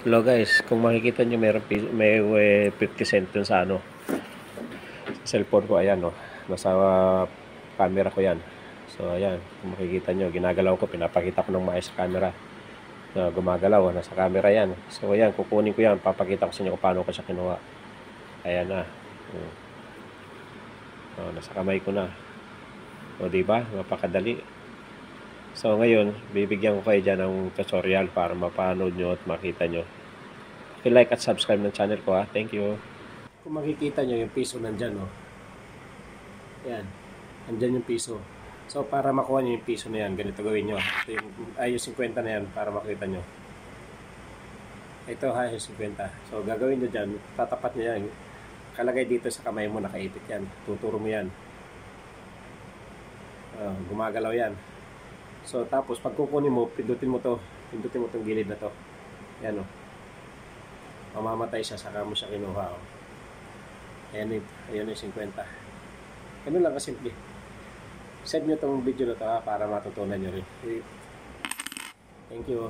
Hello guys, kung makikita nyo may 50 cent dun sa ano, sa cellphone ko, ayan no, nasa camera ko yan. So ayan, kung makikita nyo, ginagalaw ko, pinapakita ko ng maayos sa camera. So, gumagalaw, nasa camera yan. So ayan, kukunin ko yan, papakita ko sa inyo kung paano ko siya kinuha. Ayan na. Nasa kamay ko na. O diba, mapakadali. So ngayon, bibigyan ko kayo dyan ng tutorial para mapanood nyo at makita nyo. Like at subscribe ng channel ko ha. Thank you. Kung makikita nyo yung piso nandyan, no? Yan. Nandyan yung piso. So, para makuha nyo yung piso na yan, ganito gawin nyo. Ito yung 50 na yan para makita nyo. Ito ha, yung 50. So, gagawin nyo dyan, tatapat nyo yan. Kalagay dito sa kamay mo, nakaipit yan. Tuturo mo yan. Gumagalaw yan. So, tapos, pag kukunin mo, pindutin mo to. Pindutin mo tong gilid na to. Yan o. Mamamatay siya, saka mo siya kinuha o. Ayan yung 50. Ganun lang kasimple. Send nyo tong video na to ha, para matutunan nyo rin. Thank you.